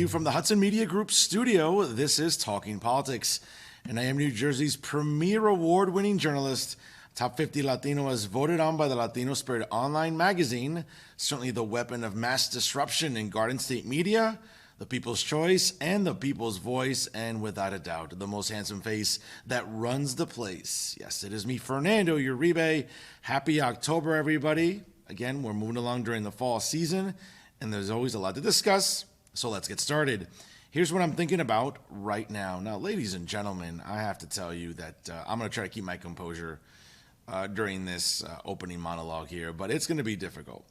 you from the Hudson Media Group studio. This is Talking Politics, and I am New Jersey's premier award-winning journalist, Top 50 Latino as voted on by the Latino Spirit online magazine, certainly the weapon of mass disruption in Garden State media, the people's choice, and the people's voice, and without a doubt, the most handsome face that runs the place. Yes, it is me, Fernando Uribe. Happy October, everybody. Again, we're moving along during the fall season, and there's always a lot to discuss, so let's get started. Here's what I'm thinking about right now. Now, ladies and gentlemen, I have to tell you that I'm going to try to keep my composure during this opening monologue here, but it's going to be difficult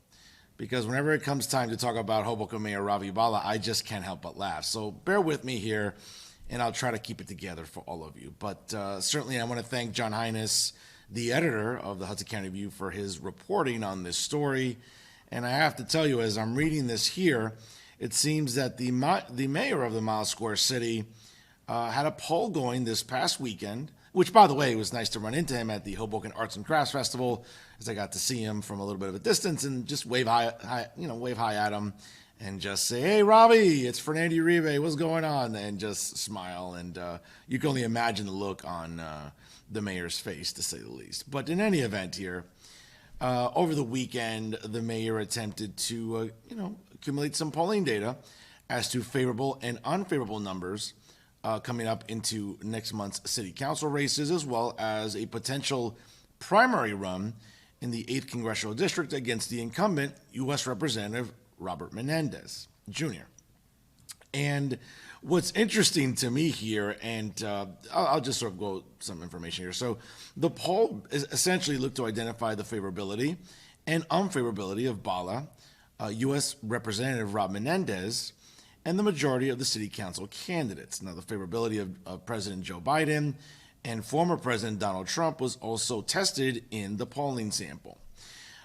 because whenever it comes time to talk about Hoboken Mayor Ravi Bala, I just can't help but laugh. So bear with me here, and I'll try to keep it together for all of you. But certainly I want to thank John Hines, the editor of the Hudson County View, for his reporting on this story. And I have to tell you, as I'm reading this here, it seems that the mayor of the Mile Square City had a poll going this past weekend, which, by the way, it was nice to run into him at the Hoboken Arts and Crafts Festival, as I got to see him from a little bit of a distance and just wave hi at him and just say, "Hey, Ravi, it's Fernando Uribe. What's going on?" And just smile. And you can only imagine the look on the mayor's face, to say the least. But in any event here, over the weekend, the mayor attempted to, accumulate some polling data as to favorable and unfavorable numbers coming up into next month's city council races, as well as a potential primary run in the 8th Congressional District against the incumbent U.S. Representative Robert Menendez, Jr. And what's interesting to me here, and I'll just sort of go some information here. So the poll is essentially looked to identify the favorability and unfavorability of Bala, U.S. Representative Rob Menendez, and the majority of the city council candidates. Now, the favorability of President Joe Biden and former President Donald Trump was also tested in the polling sample.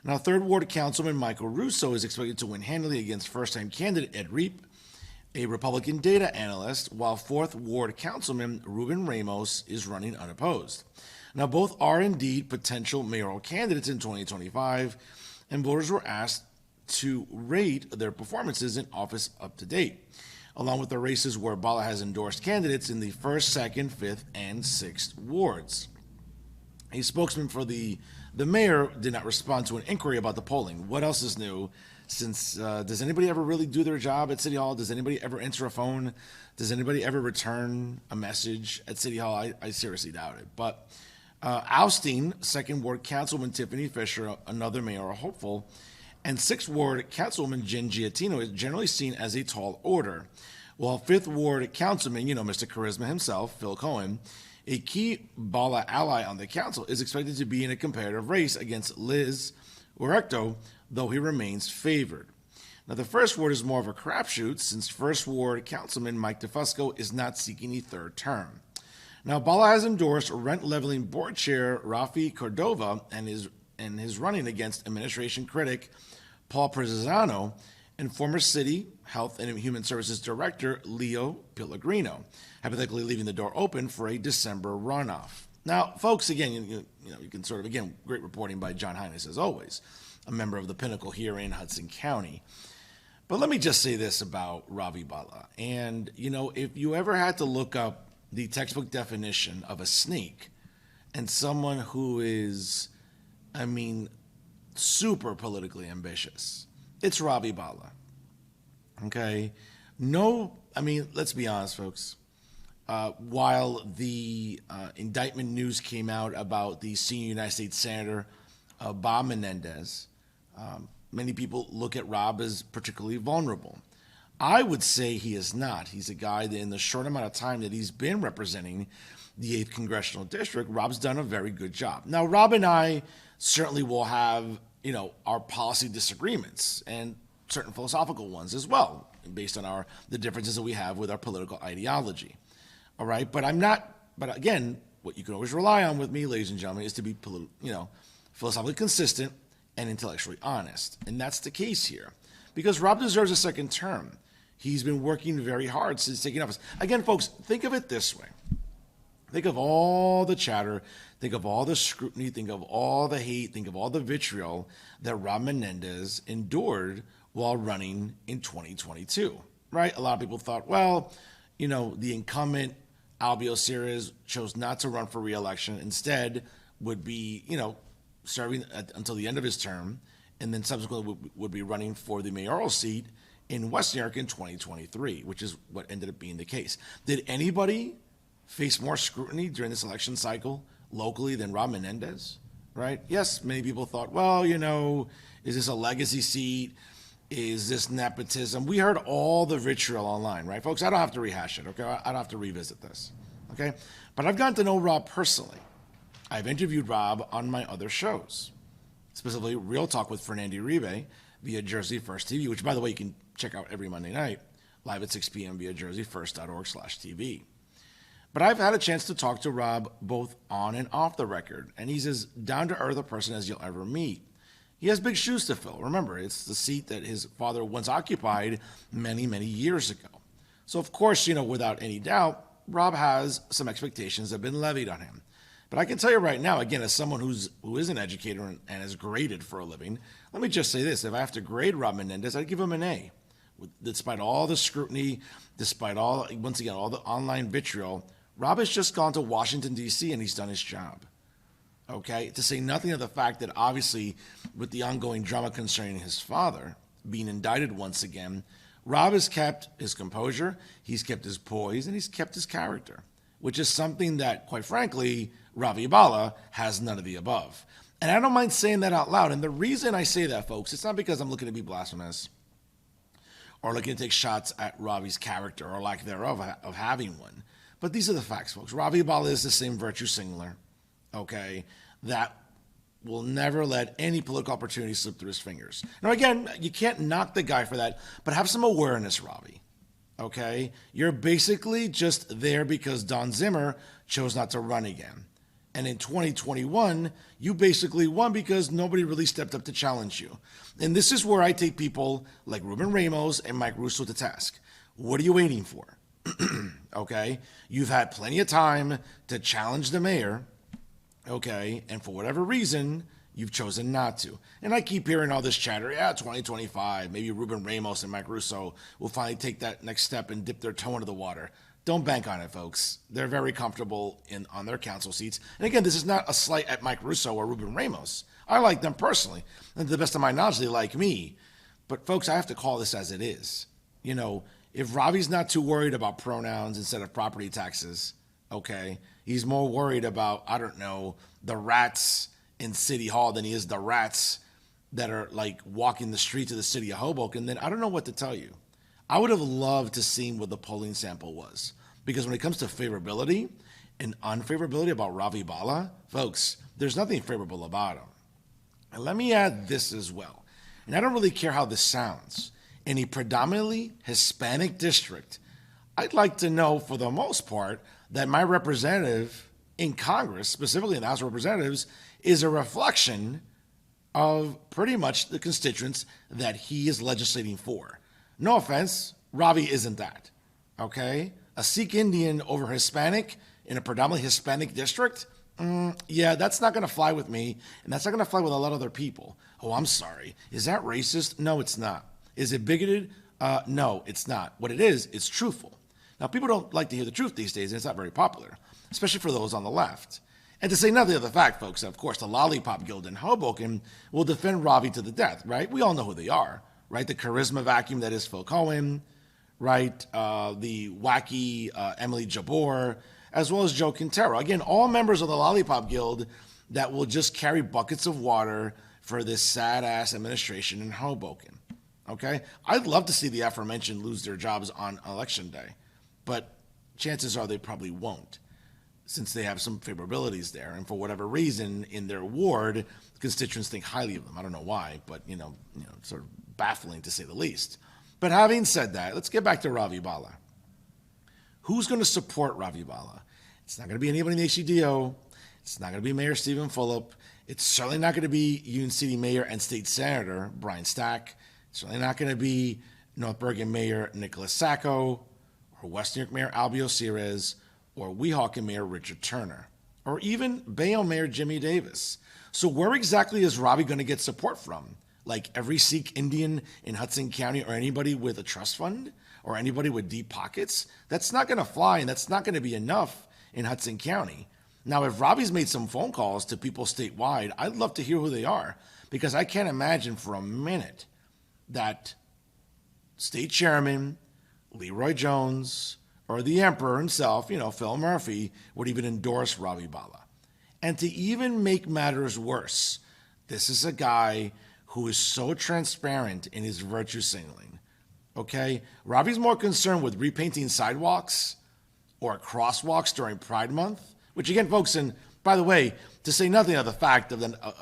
Now, 3rd Ward Councilman Michael Russo is expected to win handily against first-time candidate Ed Reep, a Republican data analyst, while 4th Ward Councilman Ruben Ramos is running unopposed. Now, both are indeed potential mayoral candidates in 2025, and voters were asked to rate their performances in office up to date, along with the races where Bala has endorsed candidates in the 1st, 2nd, 5th, and 6th wards. A spokesman for the mayor did not respond to an inquiry about the polling. What else is new? Since does anybody ever really do their job at City Hall? Does anybody ever answer a phone? Does anybody ever return a message at City Hall? I seriously doubt it. But ousting 2nd Ward Councilwoman Tiffany Fisher, another mayoral hopeful, and 6th Ward Councilwoman Jen Giattino is generally seen as a tall order, while 5th Ward Councilman, Mr. Charisma himself, Phil Cohen, a key Bala ally on the council, is expected to be in a competitive race against Liz Urecto, though he remains favored. Now, the 1st Ward is more of a crapshoot, since 1st Ward Councilman Mike DeFusco is not seeking a 3rd term. Now, Bala has endorsed rent-leveling board chair Rafi Cordova and is running against administration critic Paul Prezzano and former City Health and Human Services Director Leo Pellegrino, hypothetically leaving the door open for a December runoff. Now, folks, again, you can sort of, again, great reporting by John Hines, as always, a member of the Pinnacle here in Hudson County. But let me just say this about Ravi Bala. And, if you ever had to look up the textbook definition of a snake and someone who is, super politically ambitious, it's Ravi Bala. Okay? Let's be honest, folks. While the indictment news came out about the senior United States Senator, Bob Menendez, many people look at Rob as particularly vulnerable. I would say he is not. He's a guy that in the short amount of time that he's been representing the 8th Congressional District, Rob's done a very good job. Now, Rob and I certainly will have, our policy disagreements and certain philosophical ones as well, based on the differences that we have with our political ideology. All right, but again, what you can always rely on with me, ladies and gentlemen, is to be, philosophically consistent and intellectually honest. And that's the case here, because Rob deserves a 2nd term. He's been working very hard since taking office. Again, folks, think of it this way. Think of all the chatter, think of all the scrutiny, think of all the hate, think of all the vitriol that Rob Menendez endured while running in 2022. right? A lot of people thought, well, the incumbent Albio Sires chose not to run for re-election. Instead, would be, serving until the end of his term, and then subsequently would be running for the mayoral seat in West New York in 2023, which is what ended up being the case. Did anybody face more scrutiny during this election cycle locally than Rob Menendez? Right? Yes, many people thought, well, is this a legacy seat? Is this nepotism? We heard all the vitriol online, right, folks? I don't have to rehash it, okay? I don't have to revisit this, okay? But I've gotten to know Rob personally. I've interviewed Rob on my other shows, specifically Real Talk with Fernando Uribe via Jersey First TV, which, by the way, you can check out every Monday night, live at 6 p.m. via jerseyfirst.org/TV. But I've had a chance to talk to Rob both on and off the record, and he's as down-to-earth a person as you'll ever meet. He has big shoes to fill. Remember, it's the seat that his father once occupied many, many years ago. So, of course, without any doubt, Rob has some expectations that have been levied on him. But I can tell you right now, again, as someone who is an educator and is graded for a living, let me just say this. If I have to grade Rob Menendez, I'd give him an A. Despite all the scrutiny, despite all the online vitriol, Rob has just gone to Washington, D.C., and he's done his job. Okay? To say nothing of the fact that, obviously, with the ongoing drama concerning his father being indicted once again, Rob has kept his composure, he's kept his poise, and he's kept his character, which is something that, quite frankly, Ravi Bala has none of the above. And I don't mind saying that out loud. And the reason I say that, folks, it's not because I'm looking to be blasphemous or looking to take shots at Ravi's character or lack thereof of having one. But these are the facts, folks. Ravi Bala is the same virtue singular, okay, that will never let any political opportunity slip through his fingers. Now, again, you can't knock the guy for that, but have some awareness, Ravi, okay? You're basically just there because Don Zimmer chose not to run again. And in 2021, you basically won because nobody really stepped up to challenge you. And this is where I take people like Ruben Ramos and Mike Russo to task. What are you waiting for? Okay? You've had plenty of time to challenge the mayor, okay? And for whatever reason, you've chosen not to. And I keep hearing all this chatter, 2025, maybe Ruben Ramos and Mike Russo will finally take that next step and dip their toe into the water. Don't bank on it, folks. They're very comfortable on their council seats. And again, this is not a slight at Mike Russo or Ruben Ramos. I like them personally. And to the best of my knowledge, they like me. But folks, I have to call this as it is. If Ravi's not too worried about pronouns instead of property taxes, okay, he's more worried about, I don't know, the rats in City Hall than he is the rats that are like walking the streets of the city of Hoboken, then I don't know what to tell you. I would have loved to see what the polling sample was. Because when it comes to favorability and unfavorability about Ravi Bala, folks, there's nothing favorable about him. And let me add this as well. And I don't really care how this sounds. In a predominantly Hispanic district, I'd like to know, for the most part, that my representative in Congress, specifically in the House of Representatives, is a reflection of pretty much the constituents that he is legislating for. No offense, Ravi isn't that, okay? A Sikh Indian over Hispanic in a predominantly Hispanic district? Yeah, that's not going to fly with me, and that's not going to fly with a lot of other people. Oh, I'm sorry. Is that racist? No, it's not. Is it bigoted? No, it's not. What it is, it's truthful. Now, people don't like to hear the truth these days, and it's not very popular, especially for those on the left. And to say nothing of the fact, folks, that, of course, the Lollipop Guild in Hoboken will defend Ravi to the death, right? We all know who they are, right? The charisma vacuum that is Phil Cohen, right? The wacky Emily Jabor, as well as Joe Quintero. Again, all members of the Lollipop Guild that will just carry buckets of water for this sad-ass administration in Hoboken, okay? I'd love to see the aforementioned lose their jobs on Election Day, but chances are they probably won't, since they have some favorabilities there. And for whatever reason, in their ward, constituents think highly of them. I don't know why, but, sort of baffling to say the least. But having said that, let's get back to Ravi Bala. Who's going to support Ravi Bala? It's not going to be anybody in the HCDO. It's not going to be Mayor Stephen Fulop. It's certainly not going to be Union City Mayor and State Senator Brian Stack. It's certainly not going to be North Bergen Mayor Nicholas Sacco, or West New York Mayor Albio Sires, or Weehawken Mayor Richard Turner, or even Bayonne Mayor Jimmy Davis. So where exactly is Ravi going to get support from? Like every Sikh Indian in Hudson County or anybody with a trust fund? or anybody with deep pockets, that's not going to fly, and that's not going to be enough in Hudson County. Now, if Robbie's made some phone calls to people statewide, I'd love to hear who they are, because I can't imagine for a minute that State Chairman Leroy Jones or the Emperor himself, Phil Murphy, would even endorse Ravi Bala. And to even make matters worse, this is a guy who is so transparent in his virtue signaling. Okay? Ravi's more concerned with repainting sidewalks or crosswalks during Pride Month, which again, folks, and by the way, to say nothing of the fact of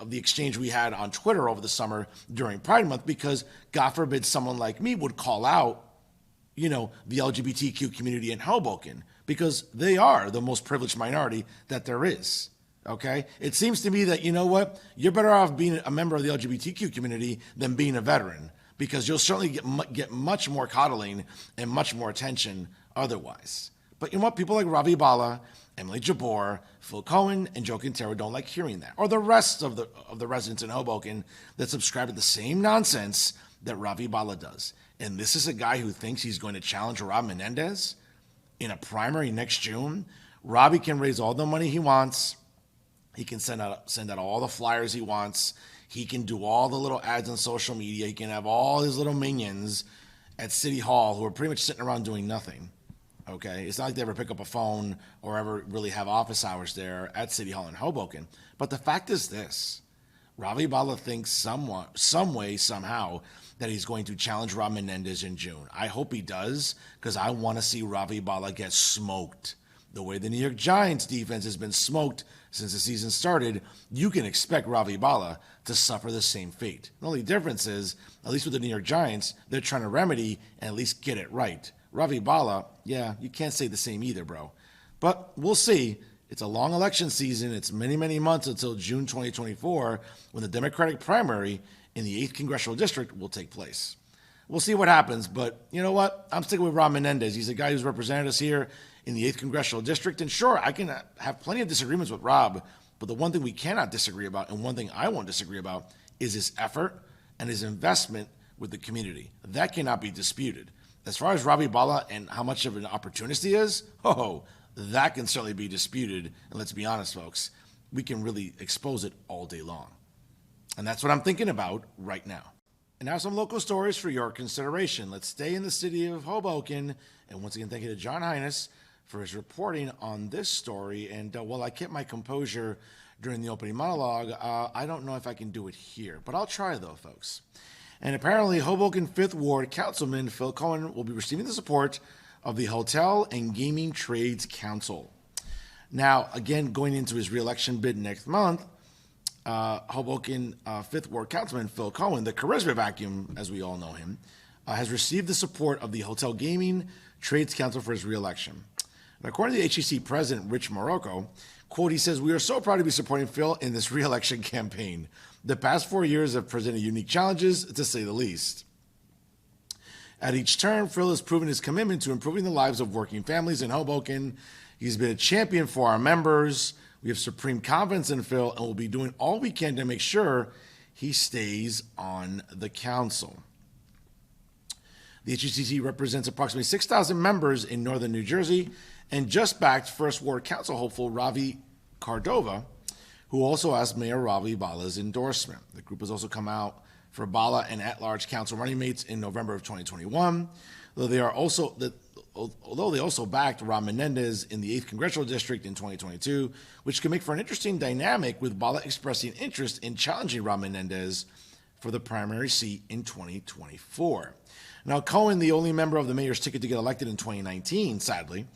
the exchange we had on Twitter over the summer during Pride Month, because God forbid someone like me would call out, the LGBTQ community in Hoboken, because they are the most privileged minority that there is. Okay? It seems to me that, you're better off being a member of the LGBTQ community than being a veteran, because you'll certainly get much more coddling and much more attention otherwise. But you know what? People like Ravi Bala, Emily Jabor, Phil Cohen, and Joe Quintero don't like hearing that. Or the rest of the residents in Hoboken that subscribe to the same nonsense that Ravi Bala does. And this is a guy who thinks he's going to challenge Rob Menendez in a primary next June. Robbie can raise all the money he wants. He can send out all the flyers he wants. He can do all the little ads on social media. He can have all his little minions at City Hall who are pretty much sitting around doing nothing. Okay? It's not like they ever pick up a phone or ever really have office hours there at City Hall in Hoboken. But the fact is this. Ravi Bala thinks some way, somehow, that he's going to challenge Rob Menendez in June. I hope he does, because I want to see Ravi Bala get smoked. The way the New York Giants defense has been smoked since the season started, you can expect Ravi Bala to suffer the same fate. The only difference is, at least with the New York Giants, they're trying to remedy and at least get it right. Ravi Bala, yeah, you can't say the same either, bro. But we'll see. It's a long election season. It's many, many months until June 2024, when the Democratic primary in the 8th Congressional District will take place. We'll see what happens, but you know what? I'm sticking with Rob Menendez. He's a guy who's represented us here in the 8th Congressional District, and sure, I can have plenty of disagreements with Rob, but the one thing we cannot disagree about, and one thing I won't disagree about, is his effort and his investment with the community. That cannot be disputed. As far as Ravi Bala and how much of an opportunist he is, that can certainly be disputed. And let's be honest, folks, we can really expose it all day long. And that's what I'm thinking about right now. And now some local stories for your consideration. Let's stay in the city of Hoboken. And once again, thank you to John Hines for his reporting on this story. And while I kept my composure during the opening monologue, I don't know if I can do it here. But I'll try, though, folks. And apparently, Hoboken 5th Ward Councilman Phil Cohen will be receiving the support of the Hotel and Gaming Trades Council. Now, again, going into his re-election bid next month, Hoboken 5th Ward Councilman Phil Cohen, the charisma vacuum, as we all know him, has received the support of the Hotel Gaming Trades Council for his re-election. And according to the HEC President Rich Morocco, quote, he says, "We are so proud to be supporting Phil in this re-election campaign. The past 4 years have presented unique challenges, to say the least. At each term, Phil has proven his commitment to improving the lives of working families in Hoboken. He's been a champion for our members. We have supreme confidence in Phil and will be doing all we can to make sure he stays on the council." The HECC represents approximately 6,000 members in northern New Jersey and just backed First Ward Council hopeful Ravi Cordova, who also asked Mayor Ravi Bala's endorsement. The group has also come out for Bala and at-large council running mates in November of 2021, although they also backed Rob Menendez in the 8th Congressional District in 2022, which could make for an interesting dynamic, with Bala expressing interest in challenging Rob Menendez for the primary seat in 2024. Now, Cohen, the only member of the mayor's ticket to get elected in 2019, sadly,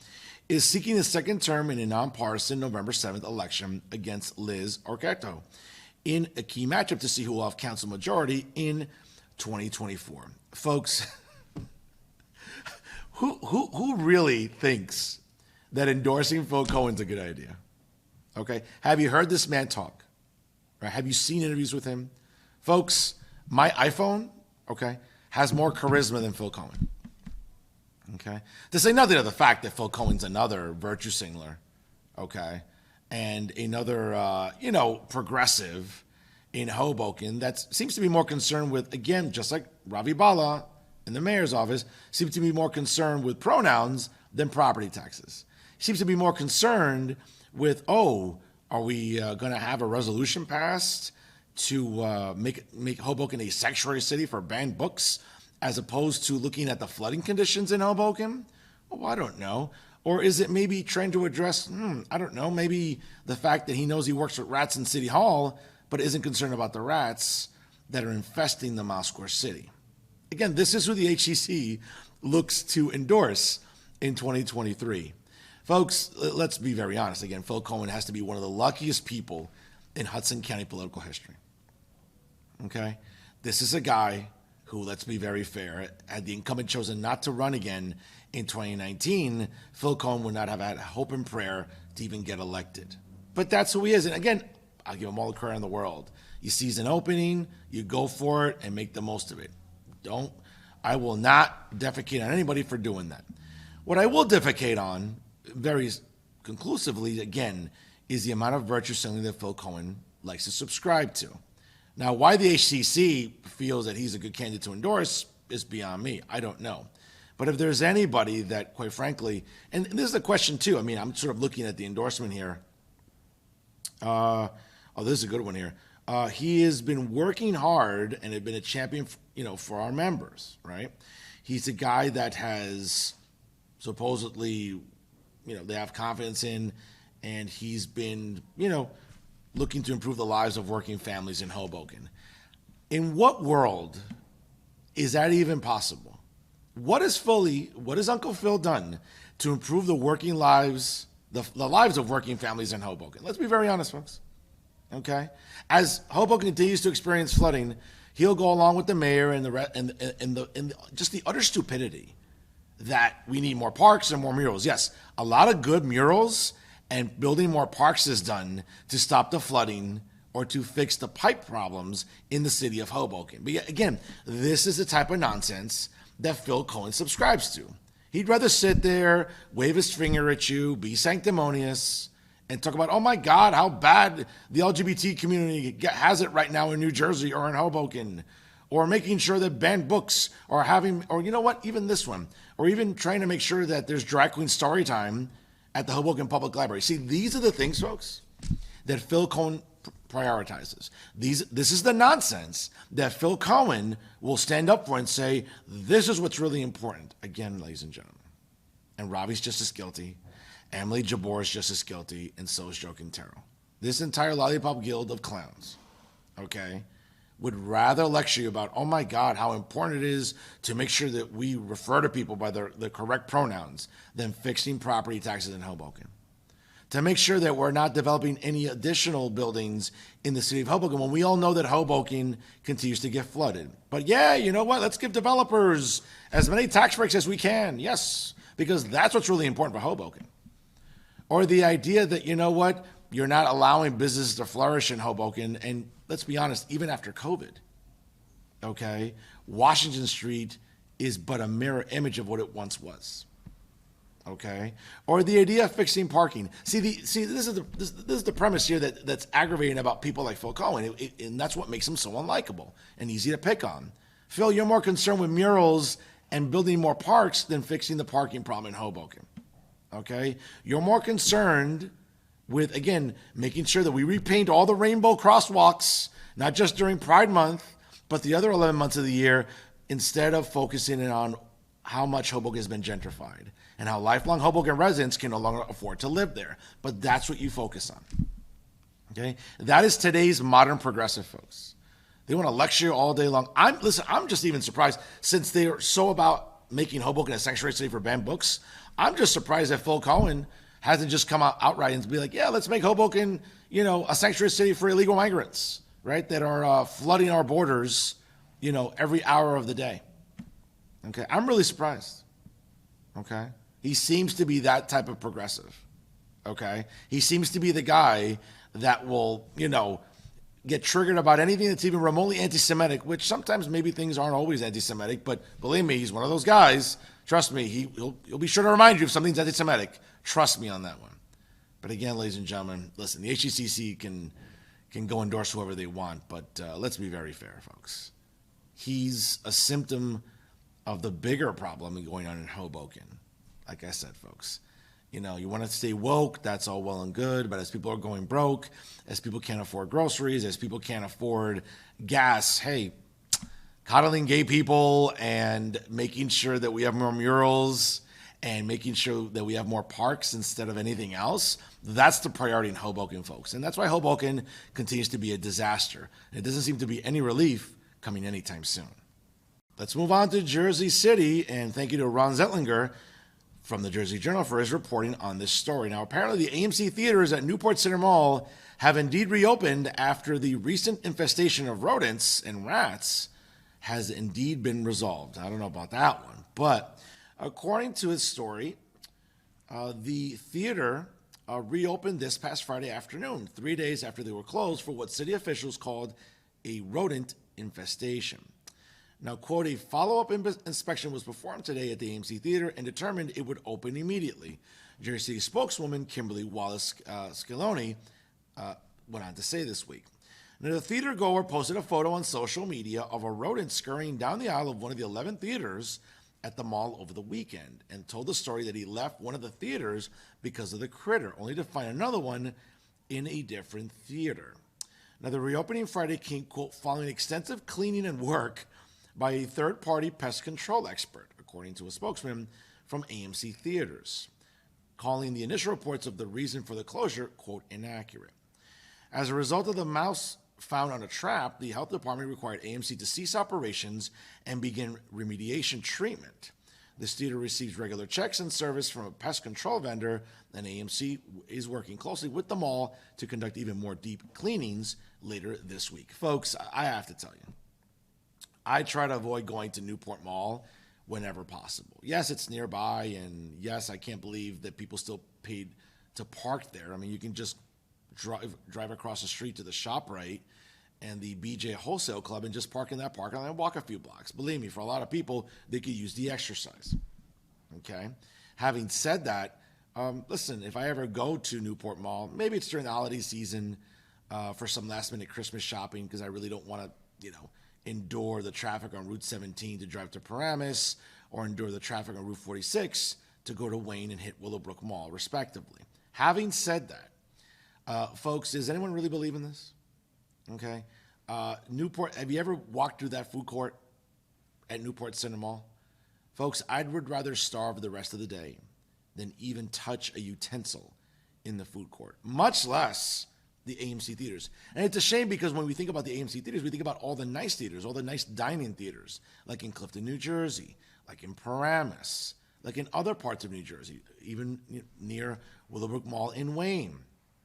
is seeking a second term in a nonpartisan November 7th election against Liz Orquetto in a key matchup to see who will have council majority in 2024. Folks, who really thinks that endorsing Phil Cohen's a good idea? Okay, have you heard this man talk? Right? Have you seen interviews with him? Folks, my iPhone, okay, has more charisma than Phil Cohen. Okay, to say nothing of the fact that Phil Cohen's another virtue signaler, okay, and another, progressive in Hoboken that seems to be more concerned with, again, just like Ravi Bala, in the mayor's office seems to be more concerned with pronouns than property taxes. He seems to be more concerned with, are we going to have a resolution passed to make Hoboken a sanctuary city for banned books, as opposed to looking at the flooding conditions in Hoboken? Well, I don't know. Or is it maybe trying to address, I don't know, maybe the fact that he knows he works with rats in City Hall, but isn't concerned about the rats that are infesting the Mile Square City? Again, this is who the HCC looks to endorse in 2023. Folks, let's be very honest. Again, Phil Cohen has to be one of the luckiest people in Hudson County political history. Okay? This is a guy who, let's be very fair, had the incumbent chosen not to run again in 2019, Phil Cohen would not have had hope and prayer to even get elected. But that's who he is. And again, I'll give him all the credit in the world. You seize an opening, you go for it, and make the most of it. I will not defecate on anybody for doing that. What I will defecate on, very conclusively, again, is the amount of virtue signaling that Phil Cohen likes to subscribe to. Now, why the HCC feels that he's a good candidate to endorse is beyond me. I don't know. But if there's anybody that, quite frankly, and this is the question too, I mean, I'm sort of looking at the endorsement here. This is a good one here. He has been working hard and has been a champion, for our members, right? He's a guy that has supposedly, they have confidence in, and he's been, looking to improve the lives of working families in Hoboken. In what world is that even possible? What has Uncle Phil done to improve the working lives, the lives of working families in Hoboken? Let's be very honest, folks. Okay? As Hoboken continues to experience flooding, he'll go along with the mayor and just the utter stupidity that we need more parks and more murals. Yes, a lot of good murals and building more parks is done to stop the flooding or to fix the pipe problems in the city of Hoboken. But yet, again, this is the type of nonsense that Phil Cohen subscribes to. He'd rather sit there, wave his finger at you, be sanctimonious, and talk about, oh my God, how bad the LGBT community has it right now in New Jersey or in Hoboken, or making sure that banned books are having, or you know what, even this one, or even trying to make sure that there's drag queen story time at the Hoboken Public Library. See, these are the things, folks, that Phil Cohen prioritizes. This is the nonsense that Phil Cohen will stand up for and say, this is what's really important. Again, ladies and gentlemen, and Robbie's just as guilty, Emily Jabor is just as guilty, and so is Joe Quintero. This entire Lollipop Guild of clowns, okay, would rather lecture you about, oh my God, how important it is to make sure that we refer to people by the correct pronouns than fixing property taxes in Hoboken. To make sure that we're not developing any additional buildings in the city of Hoboken when we all know that Hoboken continues to get flooded. But yeah, you know what? Let's give developers as many tax breaks as we can. Yes, because that's what's really important for Hoboken. Or the idea that, you know what? You're not allowing businesses to flourish in Hoboken. And let's be honest, even after COVID, okay, Washington Street is but a mirror image of what it once was. Okay, or the idea of fixing parking. This is the premise here that's aggravating about people like Phil Cohen, and that's what makes him so unlikable and easy to pick on. Phil, you're more concerned with murals and building more parks than fixing the parking problem in Hoboken. Okay, you're more concerned with, again, making sure that we repaint all the rainbow crosswalks, not just during Pride Month, but the other 11 months of the year, instead of focusing in on how much Hoboken has been gentrified and how lifelong Hoboken residents can no longer afford to live there. But that's what you focus on. Okay? That is today's modern progressive folks. They want to lecture you all day long. I'm just even surprised, since they're so about making Hoboken a sanctuary city for banned books. I'm just surprised that Phil Cohen hasn't just come out outright and be like, yeah, let's make Hoboken, a sanctuary city for illegal migrants, right? That are flooding our borders, every hour of the day. Okay, I'm really surprised. Okay, he seems to be that type of progressive. Okay, he seems to be the guy that will, get triggered about anything that's even remotely anti-Semitic, which sometimes maybe things aren't always anti-Semitic, but believe me, he's one of those guys. Trust me, he'll be sure to remind you if something's anti-Semitic. Trust me on that one. But again, ladies and gentlemen, listen, the HCCC can go endorse whoever they want, but let's be very fair, folks. He's a symptom of the bigger problem going on in Hoboken. Like I said, folks, you want to stay woke, that's all well and good, but as people are going broke, as people can't afford groceries, as people can't afford gas, hey, coddling gay people and making sure that we have more murals and making sure that we have more parks instead of anything else, that's the priority in Hoboken, folks. And that's why Hoboken continues to be a disaster. It doesn't seem to be any relief coming anytime soon. Let's move on to Jersey City, and thank you to Ron Zetlinger from the Jersey Journal for his reporting on this story. Now, apparently the AMC theaters at Newport Center Mall have indeed reopened after the recent infestation of rodents and rats has indeed been resolved. I don't know about that one, but according to his story, the theater reopened this past Friday afternoon, 3 days after they were closed for what city officials called a rodent infestation. Now, quote, a follow-up inspection was performed today at the AMC Theater and determined it would open immediately. Jersey City spokeswoman Kimberly Wallace Scaloni went on to say this week. Now, the theater goer posted a photo on social media of a rodent scurrying down the aisle of one of the 11 theaters at the mall over the weekend and told the story that he left one of the theaters because of the critter, only to find another one in a different theater. Now, the reopening Friday came, quote, following extensive cleaning and work by a third-party pest control expert, according to a spokesman from AMC Theaters, calling the initial reports of the reason for the closure, quote, inaccurate. As a result of the mouse found on a trap, the health department required AMC to cease operations and begin remediation treatment. This theater receives regular checks and service from a pest control vendor, and AMC is working closely with the mall to conduct even more deep cleanings later this week. Folks, I have to tell you, I try to avoid going to Newport Mall whenever possible. Yes, it's nearby, and yes, I can't believe that people still paid to park there. I mean, you can just drive across the street to the ShopRite and the BJ Wholesale Club and just park in that parking lot and walk a few blocks. Believe me, for a lot of people, they could use the exercise. Okay? Having said that, listen, if I ever go to Newport Mall, maybe it's during the holiday season for some last-minute Christmas shopping because I really don't want to, endure the traffic on Route 17 to drive to Paramus or endure the traffic on Route 46 to go to Wayne and hit Willowbrook Mall, respectively. Having said that, folks, does anyone really believe in this? Okay. Newport, have you ever walked through that food court at Newport Center Mall? Folks, I would rather starve the rest of the day than even touch a utensil in the food court, much less the AMC theaters. And it's a shame because when we think about the AMC theaters, we think about all the nice theaters, all the nice dining theaters, like in Clifton, New Jersey, like in Paramus, like in other parts of New Jersey, even near Willowbrook Mall in Wayne,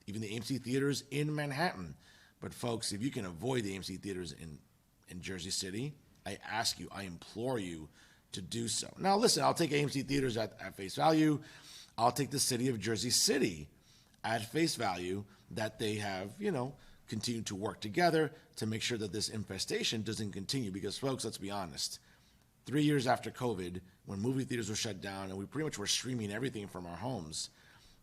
even the AMC theaters in Manhattan. But folks, if you can avoid the AMC theaters in Jersey City, I ask you, I implore you to do so. Now, listen, I'll take AMC theaters at face value. I'll take the city of Jersey City at face value that they have, continued to work together to make sure that this infestation doesn't continue. Because, folks, let's be honest, 3 years after COVID, when movie theaters were shut down and we pretty much were streaming everything from our homes,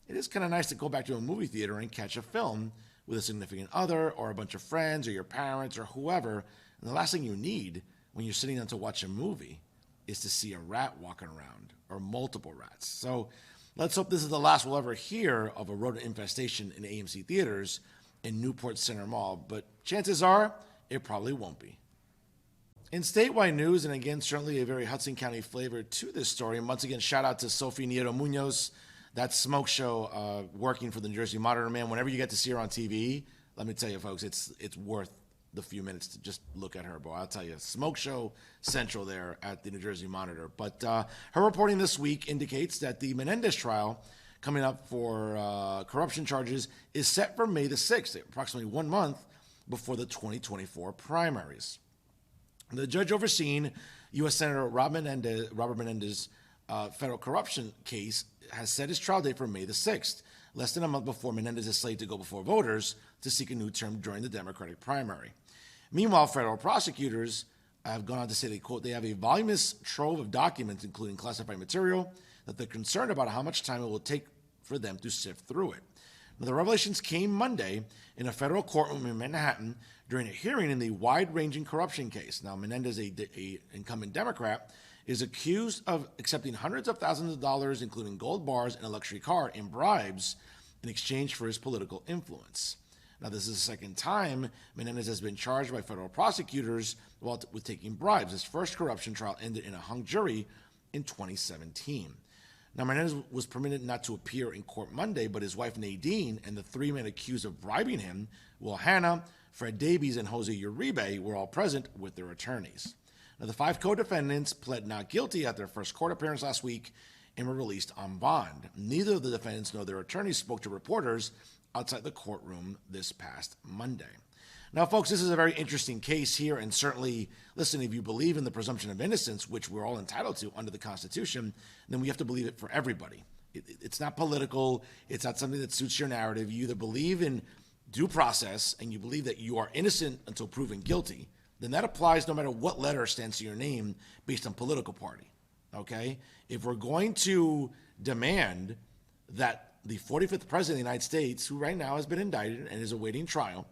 it is kind of nice to go back to a movie theater and catch a film with a significant other or a bunch of friends or your parents or whoever. And the last thing you need when you're sitting down to watch a movie is to see a rat walking around or multiple rats. So let's hope this is the last we'll ever hear of a rodent infestation in AMC theaters in Newport Center Mall, but chances are it probably won't be. In statewide news, and again, certainly a very Hudson County flavor to this story, and once again, shout out to Sophie Nieto Munoz, that smoke show working for the New Jersey Monitor, man. Whenever you get to see her on TV, let me tell you, folks, it's worth the few minutes to just look at her, boy. I'll tell you, smoke show central there at the New Jersey Monitor. But her reporting this week indicates that the Menendez trial coming up for corruption charges is set for May the 6th, approximately 1 month before the 2024 primaries. The judge overseeing U.S. Senator Robert Menendez federal corruption case has set his trial date for May the 6th, less than a month before Menendez is slated to go before voters to seek a new term during the Democratic primary. Meanwhile, federal prosecutors have gone on to say, they quote, they have a voluminous trove of documents, including classified material, that they're concerned about how much time it will take for them to sift through it. Now, the revelations came Monday in a federal courtroom in Manhattan during a hearing in the wide-ranging corruption case. Now, Menendez, a incumbent Democrat, is accused of accepting hundreds of thousands of dollars, including gold bars and a luxury car, in bribes in exchange for his political influence. Now, this is the second time Menendez has been charged by federal prosecutors with taking bribes. His first corruption trial ended in a hung jury in 2017. Now, Menendez was permitted not to appear in court Monday, but his wife Nadine and the three men accused of bribing him, Will Hanna, Fred Davies, and Jose Uribe, were all present with their attorneys. Now, the five co-defendants pled not guilty at their first court appearance last week and were released on bond. Neither of the defendants nor their attorneys spoke to reporters outside the courtroom this past Monday. Now, folks, this is a very interesting case here, and certainly, listen, if you believe in the presumption of innocence, which we're all entitled to under the Constitution, then we have to believe it for everybody. It's not political. It's not something that suits your narrative. You either believe in due process and you believe that you are innocent until proven guilty, then that applies no matter what letter stands to your name based on political party, okay? If we're going to demand that the 45th president of the United States, who right now has been indicted and is awaiting trial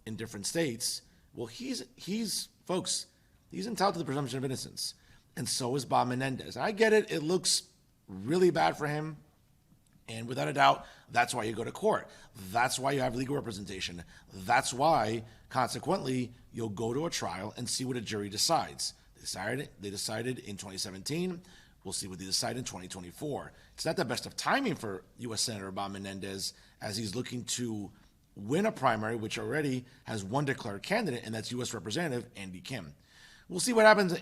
in different states, well, he's entitled to the presumption of innocence, and so is Bob Menendez. I get it. It looks really bad for him, and without a doubt, that's why you go to court. That's why you have legal representation. That's why, consequently, you'll go to a trial and see what a jury decides. They decided in 2017. We'll see what they decide in 2024. It's not the best of timing for U.S. Senator Bob Menendez, as he's looking to win a primary, which already has one declared candidate, and that's U.S. Representative Andy Kim. We'll see what happens,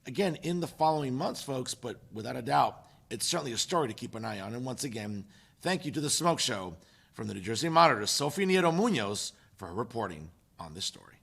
again, in the following months, folks, but without a doubt, it's certainly a story to keep an eye on. And once again, thank you to The Smoke Show from the New Jersey Monitor, Sophie Nieto Munoz, for her reporting on this story.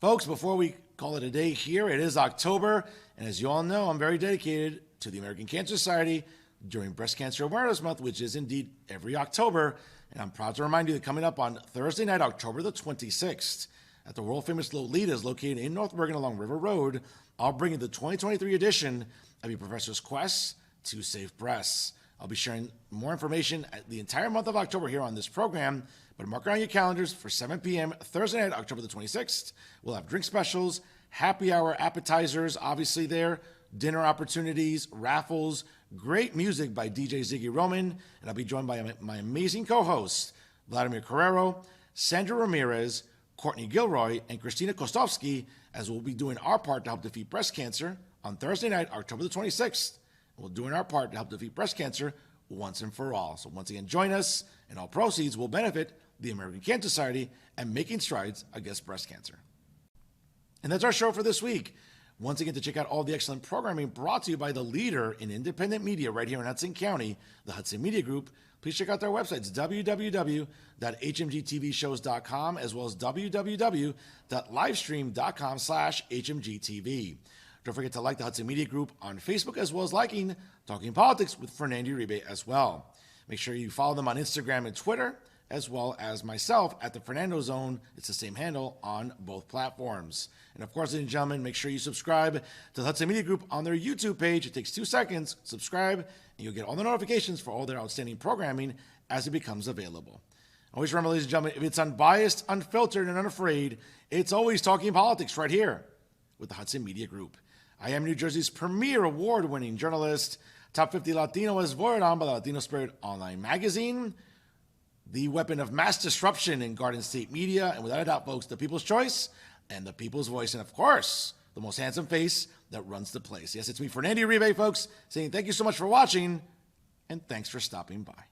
Folks, before we call it a day here, it is October, and as you all know, I'm very dedicated to the American Cancer Society during Breast Cancer Awareness Month, which is indeed every October. And I'm proud to remind you that coming up on Thursday night, October the 26th, at the world-famous Lolita's located in North Bergen along River Road, I'll bring you the 2023 edition of Your Professor's Quest to Save Breasts. I'll be sharing more information the entire month of October here on this program, but mark it on your calendars for 7 p.m. Thursday night, October the 26th. We'll have drink specials, happy hour appetizers, obviously there, dinner opportunities, raffles, great music by DJ Ziggy Roman, and I'll be joined by my amazing co-hosts, Vladimir Carrero, Sandra Ramirez, Courtney Gilroy, and Christina Kostovsky, as we'll be doing our part to help defeat breast cancer on Thursday night, October the 26th. We're doing our part to help defeat breast cancer once and for all. So once again, join us, and all proceeds will benefit the American Cancer Society and making strides against breast cancer. And that's our show for this week. Once again, to check out all the excellent programming brought to you by the leader in independent media right here in Hudson County, the Hudson Media Group, please check out their websites, www.hmgtvshows.com, as well as www.livestream.com/hmgtv. Don't forget to like the Hudson Media Group on Facebook, as well as liking Talking Politics with Fernando Uribe as well. Make sure you follow them on Instagram and Twitter, as well as myself at the Fernando Zone. It's the same handle on both platforms. And of course, ladies and gentlemen, make sure you subscribe to the Hudson Media Group on their YouTube page. It takes 2 seconds. Subscribe, and you'll get all the notifications for all their outstanding programming as it becomes available. Always remember, ladies and gentlemen, if it's unbiased, unfiltered, and unafraid, it's always Talking Politics right here with the Hudson Media Group. I am New Jersey's premier award-winning journalist, Top 50 Latino, as voted on by the Latino Spirit online magazine, the weapon of mass disruption in Garden State media, and without a doubt, folks, the people's choice and the people's voice, and of course, the most handsome face that runs the place. Yes, it's me, Fernando Uribe, folks, saying thank you so much for watching, and thanks for stopping by.